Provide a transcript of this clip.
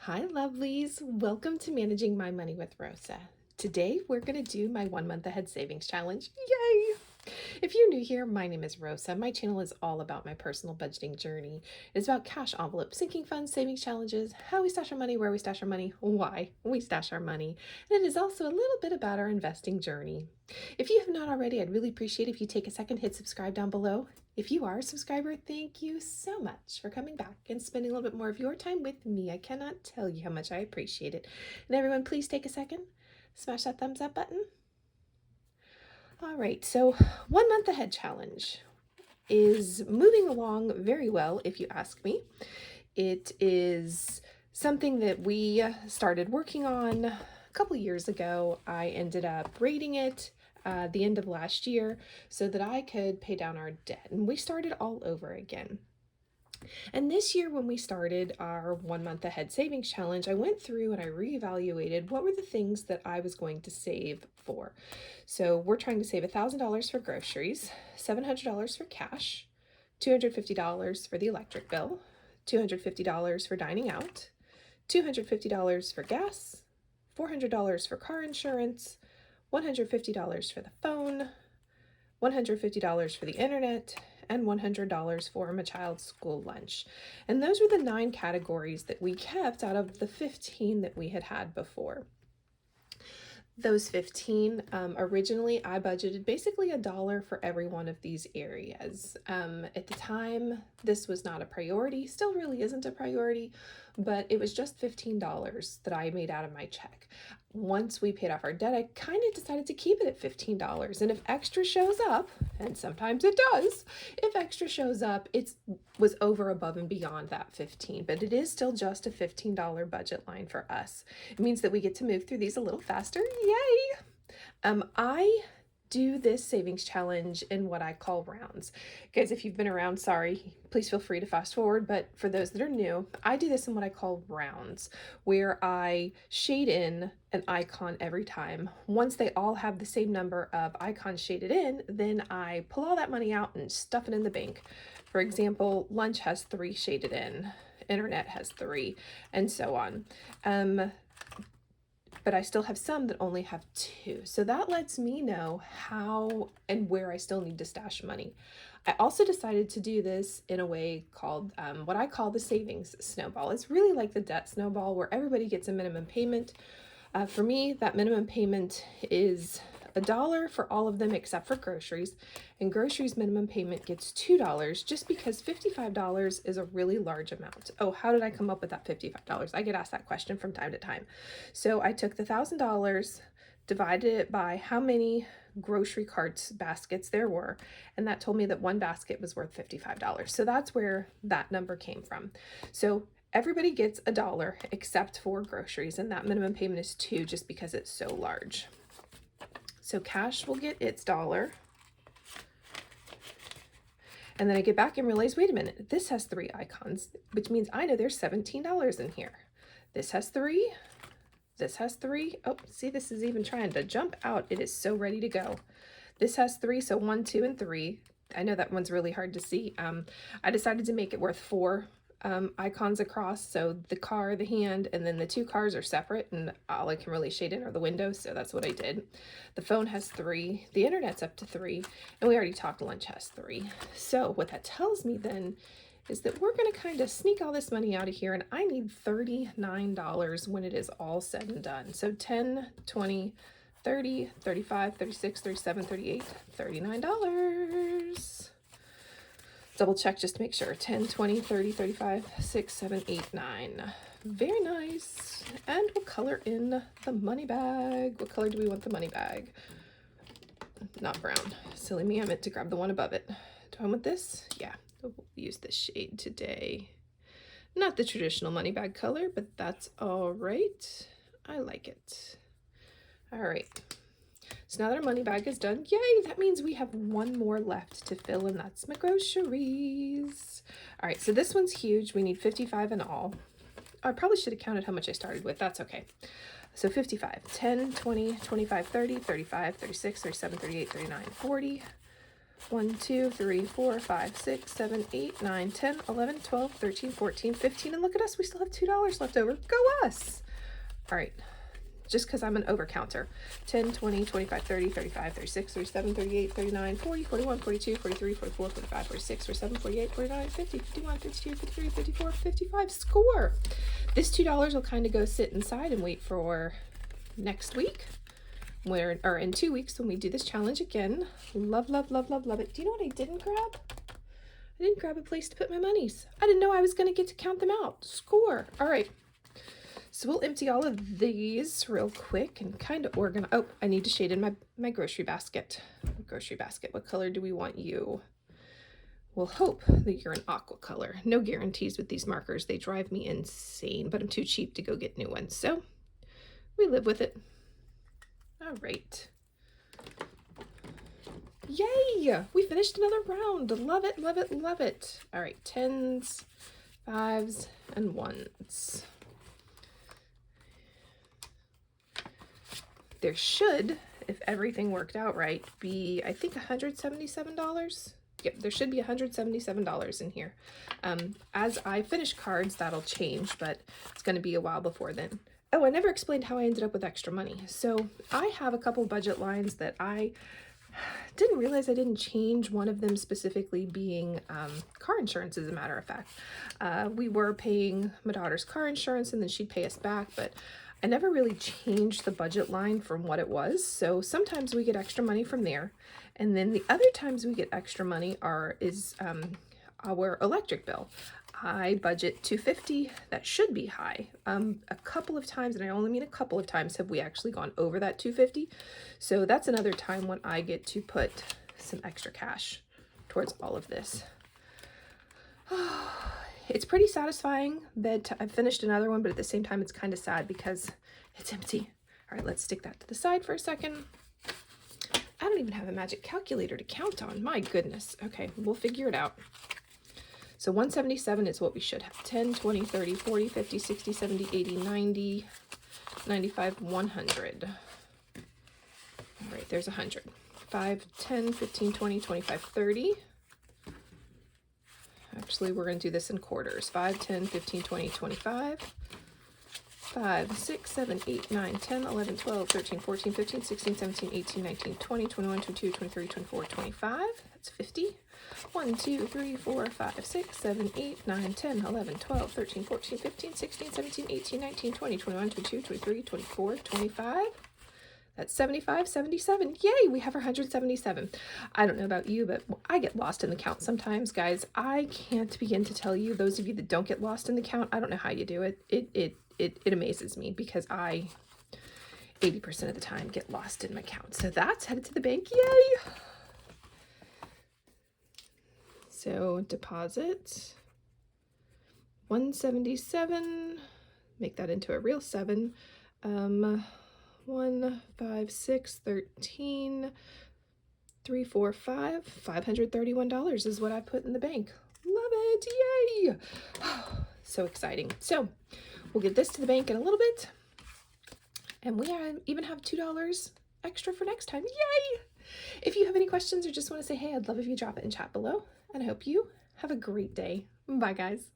Hi, lovelies. Welcome to Managing My Money with Rosa. Today, we're going to do my 1 month ahead savings challenge. Yay! If you're new here, my name is Rosa. My channel is all about my personal budgeting journey. It's about cash envelope, sinking funds, savings challenges, how we stash our money, where we stash our money, why we stash our money. And it is also a little bit about our investing journey. If you have not already, I'd really appreciate if you take a second, hit subscribe down below. If you are a subscriber, thank you so much for coming back and spending a little bit more of your time with me. I cannot tell you how much I appreciate it. And everyone, please take a second, smash that thumbs up button. All right, so 1 month ahead challenge is moving along very well, if you ask me. It is something that we started working on a couple years ago. I ended up rating it the end of last year so that I could pay down our debt, and we started all over again. And this year, when we started our 1 month ahead savings challenge, I went through and I reevaluated what were the things that I was going to save for. So we're trying to save $1,000 for groceries, $700 for cash, $250 for the electric bill, $250 for dining out, $250 for gas, $400 for car insurance, $150 for the phone, $150 for the internet, and $100 for my child's school lunch. And those were the 9 categories that we kept out of the 15 that we had before. Those 15, originally I budgeted basically $1 for every one of these areas. At the time, this was not a priority, still really isn't a priority, but it was just $15 that I made out of my check. Once we paid off our debt, I kind of decided to keep it at $15. And if extra shows up, and sometimes it does, if extra shows up, it was over, above, and beyond that 15, but it is still just a $15 budget line for us. It means that we get to move through these a little faster. Yay! I do this savings challenge in what I call rounds. Guys, if you've been around, sorry, please feel free to fast forward, but for those that are new, I do this in what I call rounds, where I shade in an icon every time. Once they all have the same number of icons shaded in, then I pull all that money out and stuff it in the bank. For example, lunch has 3 shaded in, internet has 3, and so on. But I still have some that only have 2. So that lets me know how and where I still need to stash money. I also decided to do this in a way called what I call the savings snowball. It's really like the debt snowball where everybody gets a minimum payment. For me, that minimum payment is $1 for all of them except for groceries, and groceries minimum payment gets $2 just because $55 is a really large amount. Oh, how did I come up with that $55? I get asked that question from time to time. So I took the $1,000, divided it by how many grocery carts baskets there were, and that told me that one basket was worth $55. So that's where that number came from. So everybody gets $1 except for groceries, and that minimum payment is 2 just because it's so large. So cash will get its $1. And then I get back and realize, wait a minute, this has 3 icons, which means I know there's $17 in here. This has 3. This has 3. Oh, see, this is even trying to jump out. It is so ready to go. This has 3, so 1, 2, and 3. I know that one's really hard to see. I decided to make it worth 4 icons across, so the car, the hand, and then the 2 cars are separate, and all I can really shade in are the windows, so that's what I did. The phone has 3, the internet's up to 3, and we already talked lunch has 3. So what that tells me then is that we're going to kind of sneak all this money out of here, and I need $39 when it is all said and done. So 10, 20, 30, 35, 36, 37, 38, $39. Double check just to make sure. 10, 20, 30, 35, 6, 7, 8, 9. Very nice. And we'll color in the money bag. What color do we want the money bag? Not brown. Silly me, I meant to grab the one above it. Do I want this? Yeah, we'll use this shade today. Not the traditional money bag color, but that's all right. I like it. All right. So now that our money bag is done, yay, that means we have 1 more left to fill, and that's my groceries. All right, so this one's huge. We need 55 in all. I probably should have counted how much I started with. That's okay. So 55, 10, 20, 25, 30, 35, 36, 37, 38, 39, 40, 1, 2, 3, 4, 5, 6, 7, 8, 9, 10, 11, 12, 13, 14, 15. And look at us, we still have $2 left over. Go us. All right, just because I'm an overcounter. 10, 20, 25, 30, 35, 36, 37, 38, 39, 40, 41, 42, 43, 44, 45, 46, 47, 48, 49, 50, 51, 52, 53, 54, 55. Score. This $2 will kind of go sit inside and wait for next week, or in 2 weeks when we do this challenge again. Love, love, love, love, love it. Do you know what I didn't grab? I didn't grab a place to put my monies. I didn't know I was going to get to count them out. Score. All right. So we'll empty all of these real quick and kind of organize. Oh, I need to shade in my grocery basket. What color do we want you? We'll hope that you're an aqua color. No guarantees with these markers. They drive me insane, but I'm too cheap to go get new ones. So we live with it. All right. Yay! We finished another round. Love it, love it, love it. All right, 10s, 5s, and 1s. There should, if everything worked out right, be, I think, $177. Yep, there should be $177 in here. As I finish cards, that'll change, but it's going to be a while before then. Oh, I never explained how I ended up with extra money. So I have a couple budget lines that I didn't realize I didn't change, one of them specifically being car insurance, as a matter of fact. We were paying my daughter's car insurance and then she'd pay us back, but I never really changed the budget line from what it was. So sometimes we get extra money from there. And then the other times we get extra money is our electric bill. I budget $250. That should be high. A couple of times, and I only mean a couple of times, have we actually gone over that $250. So that's another time when I get to put some extra cash towards all of this. It's pretty satisfying that I've finished another one, but at the same time, it's kind of sad because it's empty. All right, let's stick that to the side for a second. I don't even have a magic calculator to count on. My goodness. Okay, we'll figure it out. So 177 is what we should have. 10, 20, 30, 40, 50, 60, 70, 80, 90, 95, 100. All right, there's 100. 5, 10, 15, 20, 25, 30. Actually, we're going to do this in quarters. 5, 10, 15, 20, 25. 5, 6, 7, 8, 9, 10, 11, 12, 13, 14, 15, 16, 17, 18, 19, 20, 21, 22, 23, 24, 25. That's 50. 1, 2, 3, 4, 5, 6, 7, 8, 9, 10, 11, 12, 13, 14, 15, 16, 17, 18, 19, 20, 21, 22, 23, 24, 25. That's 75, 77. Yay, we have our 177. I don't know about you, but I get lost in the count sometimes, guys. I can't begin to tell you, those of you that don't get lost in the count, I don't know how you do it. It amazes me because I 80% of the time get lost in my count. So that's headed to the bank. Yay! So deposit 177, make that into a real 7. 1, 5, 6, 13, 3, 4, 5, $531 is what I put in the bank. Love it. Yay. So exciting. So we'll get this to the bank in a little bit. And we even have $2 extra for next time. Yay. If you have any questions or just want to say, hey, I'd love if you drop it in chat below. And I hope you have a great day. Bye, guys.